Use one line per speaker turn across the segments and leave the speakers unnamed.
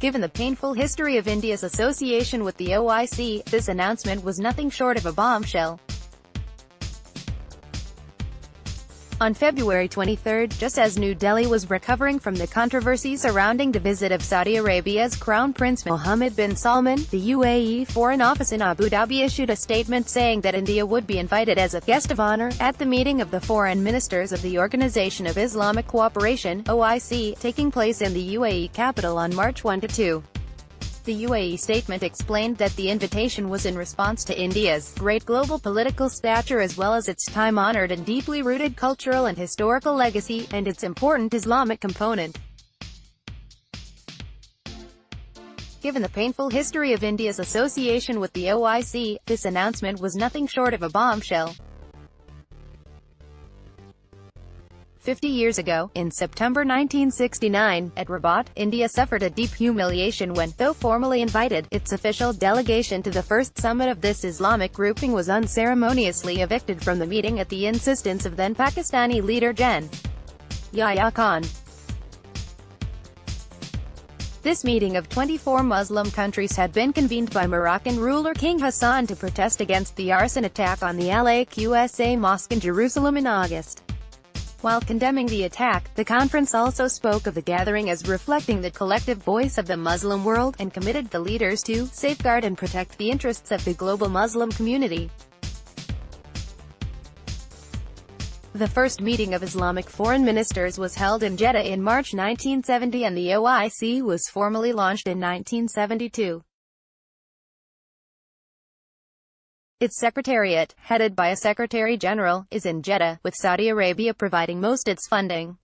Given the painful history of India's association with the OIC, this announcement was nothing short of a bombshell. On February 23, just as New Delhi was recovering from the controversy surrounding the visit of Saudi Arabia's Crown Prince Mohammed bin Salman, the UAE Foreign Office in Abu Dhabi issued a statement saying that India would be invited as a guest of honor at the meeting of the foreign ministers of the Organisation of Islamic Cooperation (OIC), taking place in the UAE capital on March 1–2. The UAE statement explained that the invitation was in response to India's great global political stature as well as its time-honored and deeply rooted cultural and historical legacy, and its important Islamic component. Given the painful history of India's association with the OIC, this announcement was nothing short of a bombshell. 50 years ago, in September 1969, at Rabat, India suffered a deep humiliation when, though formally invited, its official delegation to the first summit of this Islamic grouping was unceremoniously evicted from the meeting at the insistence of then Pakistani leader Gen. Yahya Khan. This meeting of 24 Muslim countries had been convened by Moroccan ruler King Hassan to protest against the arson attack on the Al-Aqsa Mosque in Jerusalem in August. While condemning the attack, the conference also spoke of the gathering as reflecting the collective voice of the Muslim world, and committed the leaders to safeguard and protect the interests of the global Muslim community. The first meeting of Islamic foreign ministers was held in Jeddah in March 1970 and the OIC was formally launched in 1972. Its secretariat, headed by a Secretary-General, is in Jeddah, with Saudi Arabia providing most its funding.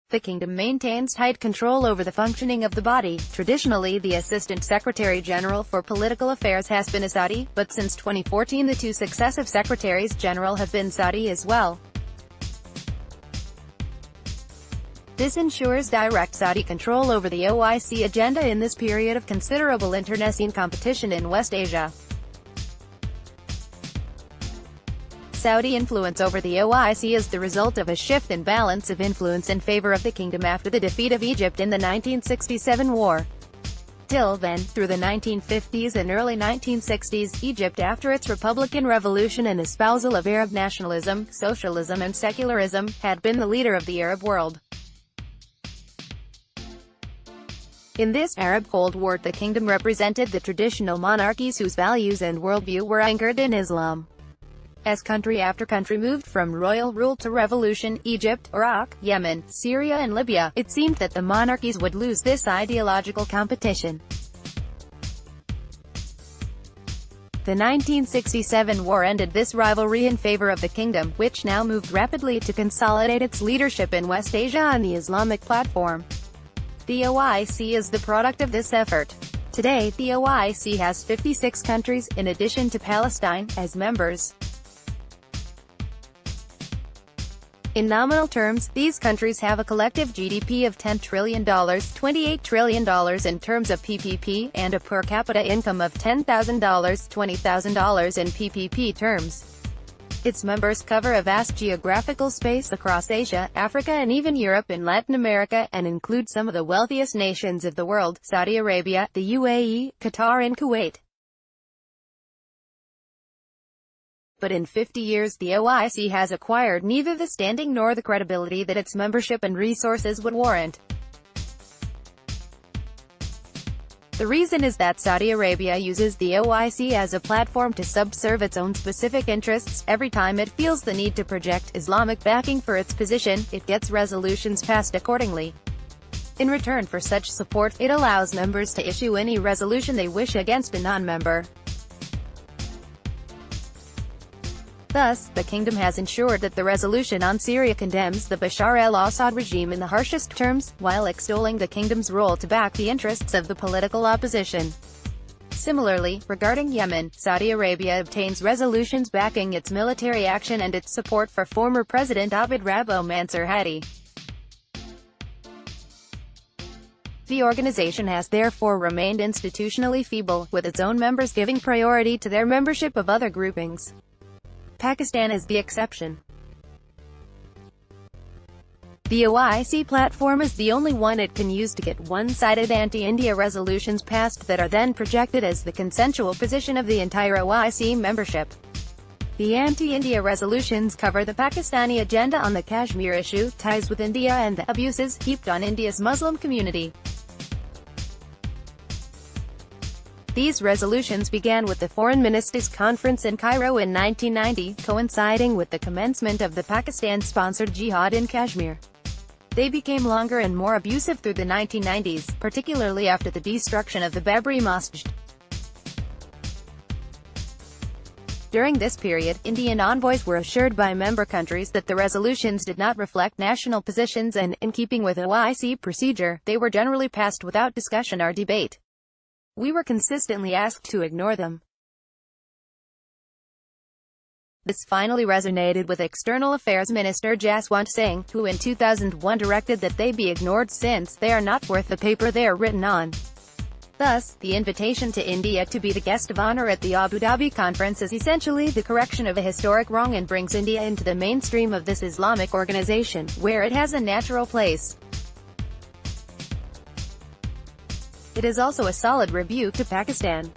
The kingdom maintains tight control over the functioning of the body. Traditionally, the Assistant Secretary-General for Political Affairs has been a Saudi, but since 2014 the two successive Secretaries-General have been Saudi as well. This ensures direct Saudi control over the OIC agenda in this period of considerable internecine competition in West Asia. Saudi influence over the OIC is the result of a shift in balance of influence in favor of the kingdom after the defeat of Egypt in the 1967 war. Till then, through the 1950s and early 1960s, Egypt, after its Republican revolution and espousal of Arab nationalism, socialism and secularism, had been the leader of the Arab world. In this Arab Cold War, the kingdom represented the traditional monarchies whose values and worldview were anchored in Islam. As country after country moved from royal rule to revolution, Egypt, Iraq, Yemen, Syria and Libya, it seemed that the monarchies would lose this ideological competition. The 1967 war ended this rivalry in favor of the kingdom, which now moved rapidly to consolidate its leadership in West Asia on the Islamic platform. The OIC is the product of this effort. Today, the OIC has 56 countries, in addition to Palestine, as members. In nominal terms, these countries have a collective GDP of $10 trillion, $28 trillion in terms of PPP, and a per capita income of $10,000, $20,000 in PPP terms. Its members cover a vast geographical space across Asia, Africa and even Europe and Latin America, and include some of the wealthiest nations of the world: Saudi Arabia, the UAE, Qatar and Kuwait. But in 50 years the OIC has acquired neither the standing nor the credibility that its membership and resources would warrant. The reason is that Saudi Arabia uses the OIC as a platform to subserve its own specific interests. Every time it feels the need to project Islamic backing for its position, it gets resolutions passed accordingly. In return for such support, it allows members to issue any resolution they wish against a non-member. Thus, the kingdom has ensured that the resolution on Syria condemns the Bashar al-Assad regime in the harshest terms, while extolling the kingdom's role to back the interests of the political opposition. Similarly, regarding Yemen, Saudi Arabia obtains resolutions backing its military action and its support for former President Abd Rabbo Mansur Hadi. The organization has therefore remained institutionally feeble, with its own members giving priority to their membership of other groupings. Pakistan is the exception. The OIC platform is the only one it can use to get one-sided anti-India resolutions passed that are then projected as the consensual position of the entire OIC membership. The anti-India resolutions cover the Pakistani agenda on the Kashmir issue, ties with India and the abuses heaped on India's Muslim community. These resolutions began with the Foreign Ministers' Conference in Cairo in 1990, coinciding with the commencement of the Pakistan-sponsored jihad in Kashmir. They became longer and more abusive through the 1990s, particularly after the destruction of the Babri Masjid. During this period, Indian envoys were assured by member countries that the resolutions did not reflect national positions and, in keeping with OIC procedure, they were generally passed without discussion or debate. We were consistently asked to ignore them. This finally resonated with External Affairs Minister Jaswant Singh, who in 2001 directed that they be ignored since they are not worth the paper they are written on. Thus, the invitation to India to be the guest of honor at the Abu Dhabi conference is essentially the correction of a historic wrong and brings India into the mainstream of this Islamic organization, where it has a natural place. It is also a solid rebuke to Pakistan.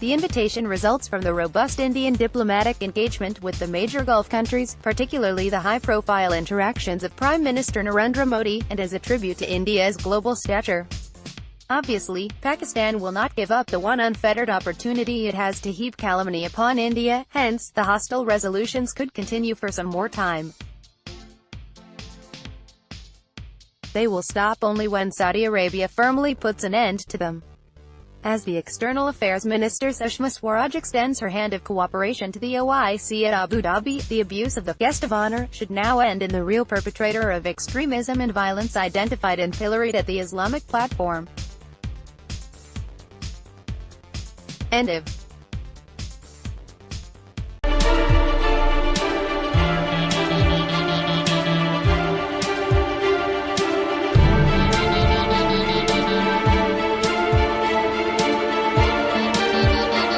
The invitation results from the robust Indian diplomatic engagement with the major Gulf countries, particularly the high-profile interactions of Prime Minister Narendra Modi, and as a tribute to India's global stature. Obviously, Pakistan will not give up the one unfettered opportunity it has to heap calumny upon India, hence, the hostile resolutions could continue for some more time. They will stop only when Saudi Arabia firmly puts an end to them. As the External Affairs Minister Sushma Swaraj extends her hand of cooperation to the OIC at Abu Dhabi, the abuse of the guest of honor should now end in the real perpetrator of extremism and violence identified and pilloried at the Islamic platform. End of